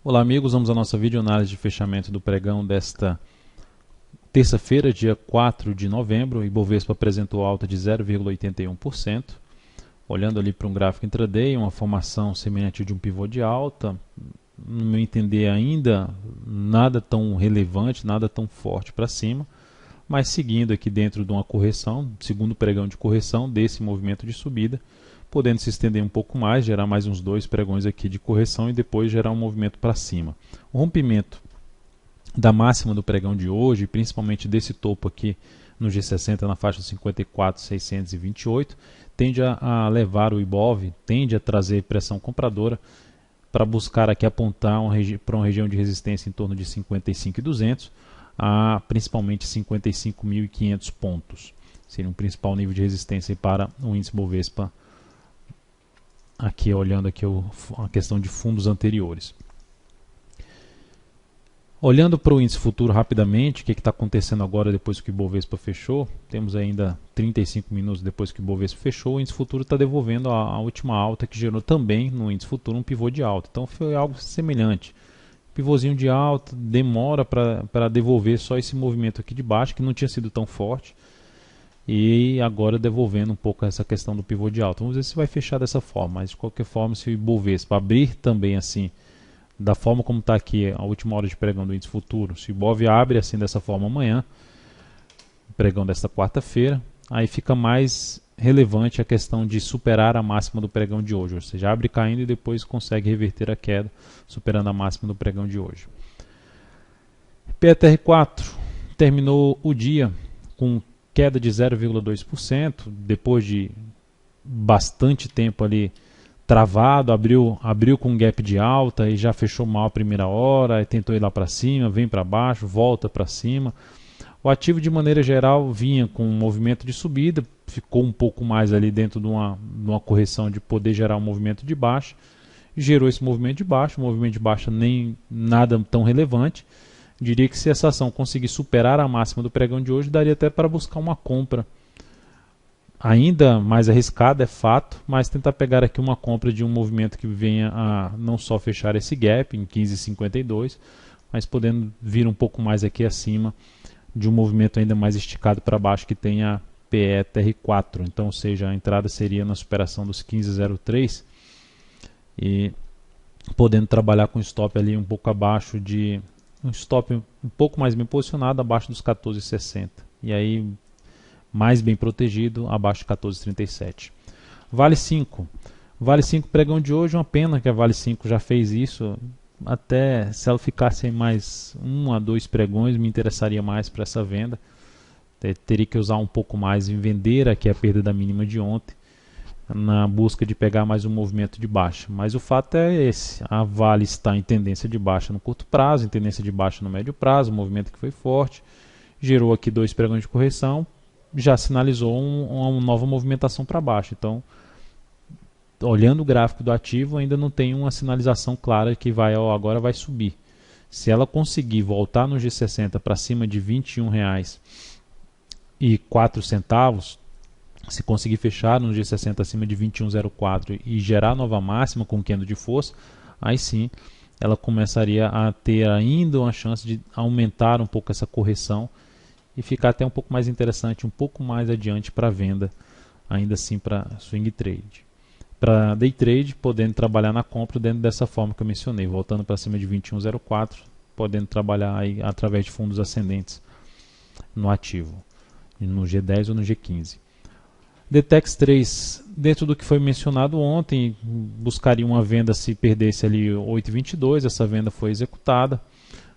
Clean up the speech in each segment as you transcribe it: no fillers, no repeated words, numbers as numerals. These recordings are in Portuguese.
Olá amigos, vamos à nossa videoanálise de fechamento do pregão desta terça-feira, dia 4 de novembro. O Ibovespa apresentou alta de 0,81%. Olhando ali para um gráfico intraday, uma formação semelhante de um pivô de alta. No meu entender ainda nada tão relevante, nada tão forte para cima, mas seguindo aqui dentro de uma correção, segundo pregão de correção desse movimento de subida, podendo se estender um pouco mais, gerar mais uns 2 pregões aqui de correção e depois gerar um movimento para cima. O rompimento da máxima do pregão de hoje, principalmente desse topo aqui no G60 na faixa 54.628, tende a levar o Ibov, tende a trazer pressão compradora para buscar aqui apontar para uma região de resistência em torno de 55.200 a principalmente 55.500 pontos. Seria um principal nível de resistência para o índice Bovespa. Aqui olhando aqui a questão de fundos anteriores. Olhando para o índice futuro rapidamente, o que está acontecendo agora depois que o Ibovespa fechou? Temos ainda 35 minutos depois que o Ibovespa fechou, o índice futuro está devolvendo a última alta que gerou também no índice futuro um pivô de alta. Então foi algo semelhante. Pivôzinho de alta, demora para devolver só esse movimento aqui de baixo, que não tinha sido tão forte. E agora devolvendo um pouco essa questão do pivô de alta. Vamos ver se vai fechar dessa forma, mas de qualquer forma, se o Ibovespa abrir também assim, da forma como está aqui a última hora de pregão do índice futuro, se o Ibov abre assim dessa forma amanhã, pregão desta quarta-feira, aí fica mais relevante a questão de superar a máxima do pregão de hoje, ou seja, abre caindo e depois consegue reverter a queda, superando a máxima do pregão de hoje. PETR4 terminou o dia com queda de 0,2%, depois de bastante tempo ali travado, abriu com um gap de alta e já fechou mal a primeira hora, e tentou ir lá para cima, vem para baixo, volta para cima. O ativo de maneira geral vinha com um movimento de subida, ficou um pouco mais ali dentro de uma correção de poder gerar um movimento de baixa, gerou esse movimento de baixa, um movimento de baixa nem nada tão relevante. Diria que se essa ação conseguir superar a máxima do pregão de hoje, daria até para buscar uma compra. Ainda mais arriscada, é fato, mas tentar pegar aqui uma compra de um movimento que venha a não só fechar esse gap em 15,52, mas podendo vir um pouco mais aqui acima de um movimento ainda mais esticado para baixo que tenha PETR4. Então, ou seja, a entrada seria na superação dos 15,03 e podendo trabalhar com stop ali um pouco abaixo de um stop um pouco mais bem posicionado, abaixo dos 14,60. E aí, mais bem protegido, abaixo de 14,37. Vale 5. Vale 5 pregão de hoje, uma pena que a Vale 5 já fez isso. Até se ela ficasse em mais 1 a 2 pregões, me interessaria mais para essa venda. Teria que usar um pouco mais em vender aqui a perda da mínima de ontem, na busca de pegar mais um movimento de baixa. Mas o fato é esse, a Vale está em tendência de baixa no curto prazo, em tendência de baixa no médio prazo, um movimento que foi forte, gerou aqui 2 pregões de correção, já sinalizou uma nova movimentação para baixo. Então, olhando o gráfico do ativo, ainda não tem uma sinalização clara que agora vai subir. Se ela conseguir voltar no G60 para cima de R$ 21,04, se conseguir fechar no G60 acima de 21,04 e gerar nova máxima com candle de força, aí sim ela começaria a ter ainda uma chance de aumentar um pouco essa correção e ficar até um pouco mais interessante, um pouco mais adiante para venda, ainda assim para swing trade. Para day trade, podendo trabalhar na compra dentro dessa forma que eu mencionei, voltando para cima de 21,04, podendo trabalhar aí através de fundos ascendentes no ativo, no G10 ou no G15. Detex 3, dentro do que foi mencionado ontem, buscaria uma venda se perdesse ali 8,22, essa venda foi executada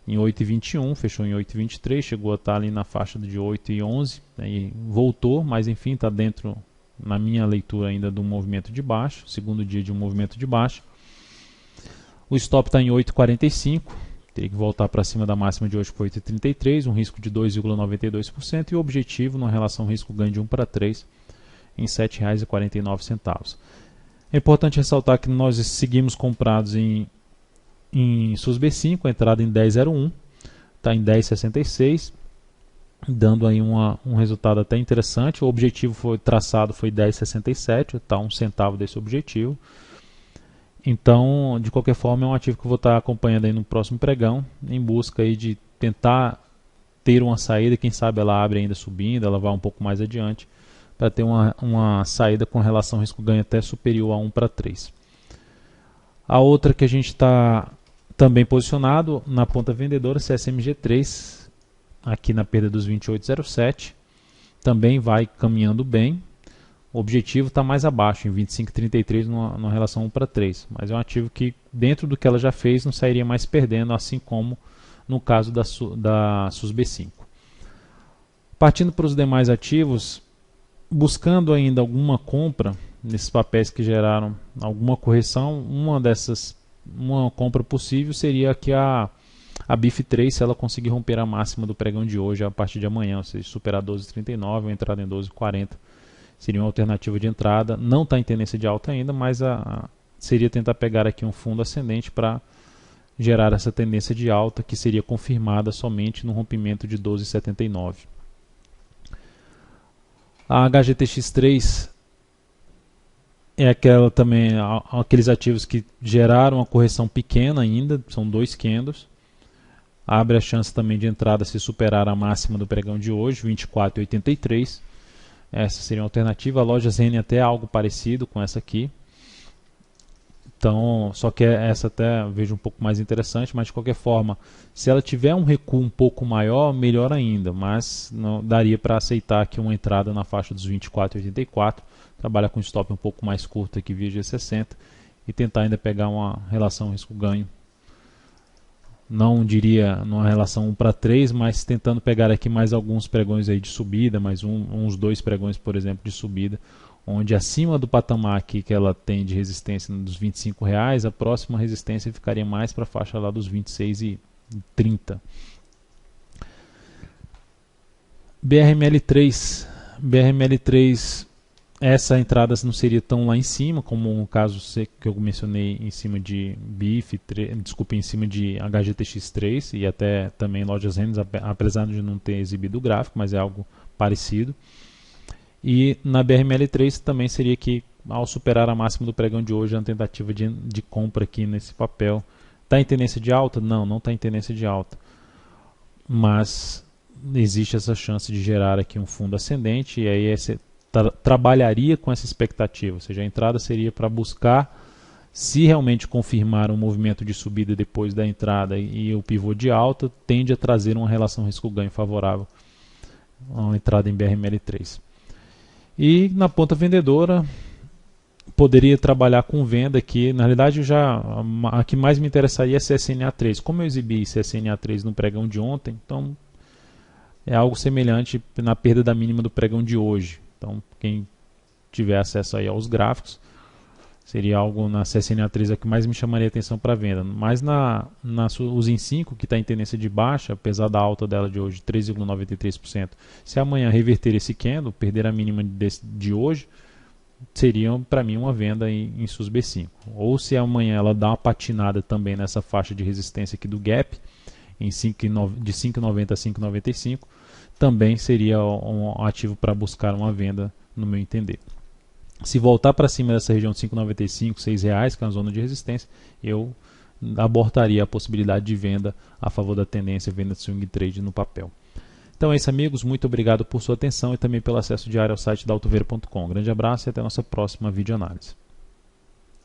em 8,21, fechou em 8,23, chegou a estar ali na faixa de 8,11, aí voltou, mas enfim, está dentro, na minha leitura ainda, de um movimento de baixo, segundo dia de um movimento de baixo. O stop está em 8,45, teria que voltar para cima da máxima de hoje, que foi 8,33, um risco de 2,92%, e o objetivo, na relação risco-ganho de 1:3, em R$ 7,49. É importante ressaltar que nós seguimos comprados em SUSB5, a entrada em 10,01, está em 10,66, dando aí um resultado até interessante. O objetivo traçado foi 10,67, está 1 centavo desse objetivo. Então, de qualquer forma, é um ativo que eu vou estar acompanhando aí no próximo pregão, em busca aí de tentar ter uma saída. Quem sabe ela abre ainda subindo, ela vai um pouco mais adiante, para ter uma saída com relação risco-ganho até superior a 1/3. A outra que a gente está também posicionado na ponta vendedora, CSMG3, aqui na perda dos 28,07, também vai caminhando bem. O objetivo está mais abaixo, em 25,33, numa relação 1/3, mas é um ativo que, dentro do que ela já fez, não sairia mais perdendo, assim como no caso da SUSB5. Partindo para os demais ativos, buscando ainda alguma compra nesses papéis que geraram alguma correção, uma compra possível seria que a BIF3, se ela conseguir romper a máxima do pregão de hoje a partir de amanhã, ou seja, superar 12,39 ou entrada em 12,40, seria uma alternativa de entrada. Não está em tendência de alta ainda, mas seria tentar pegar aqui um fundo ascendente para gerar essa tendência de alta, que seria confirmada somente no rompimento de 12,79. A HGTX3 é aquela também, aqueles ativos que geraram uma correção pequena ainda, são 2 candles. Abre a chance também de entrada se superar a máxima do pregão de hoje, 24,83. Essa seria uma alternativa. A Lojas Renner até algo parecido com essa aqui. Então, só que essa até eu vejo um pouco mais interessante, mas de qualquer forma, se ela tiver um recuo um pouco maior, melhor ainda, mas não daria para aceitar aqui uma entrada na faixa dos 24,84, trabalha com stop um pouco mais curto aqui via G60 e tentar ainda pegar uma relação risco-ganho. Não diria numa relação 1/3, mas tentando pegar aqui mais alguns pregões aí de subida, mais uns 2 pregões, por exemplo, de subida, onde acima do patamar aqui que ela tem de resistência dos R$25, a próxima resistência ficaria mais para a faixa lá dos 26,30. BRML3, essa entrada não seria tão lá em cima, como o caso que eu mencionei em cima de em cima de HGTX3 e até também Lojas Renner, apesar de não ter exibido o gráfico, mas é algo parecido. E na BRML3 também seria que, ao superar a máxima do pregão de hoje, a tentativa de compra aqui nesse papel. Está em tendência de alta? Não está em tendência de alta. Mas existe essa chance de gerar aqui um fundo ascendente, e aí você trabalharia com essa expectativa. Ou seja, a entrada seria para buscar, se realmente confirmar um movimento de subida depois da entrada e o pivô de alta, tende a trazer uma relação risco-ganho favorável a uma entrada em BRML3. E na ponta vendedora, poderia trabalhar com venda aqui. Na realidade, a que mais me interessaria é CSNA3. Como eu exibi CSNA3 no pregão de ontem, então é algo semelhante na perda da mínima do pregão de hoje. Então, quem tiver acesso aí aos gráficos, seria algo na CSNA3 que mais me chamaria atenção para venda. Mas na USIN 5, que está em tendência de baixa, apesar da alta dela de hoje, 3,93%, se amanhã reverter esse candle, perder a mínima de hoje, seria para mim uma venda em SUSB5. Ou se amanhã ela dá uma patinada também nessa faixa de resistência aqui do gap, de 5,90 a 5,95, também seria um ativo para buscar uma venda, no meu entender. Se voltar para cima dessa região de 5,95, R$6, que é uma zona de resistência, eu abortaria a possibilidade de venda a favor da tendência, venda de swing trade no papel. Então é isso, amigos. Muito obrigado por sua atenção e também pelo acesso diário ao site da Altovero.com. Grande abraço e até a nossa próxima videoanálise.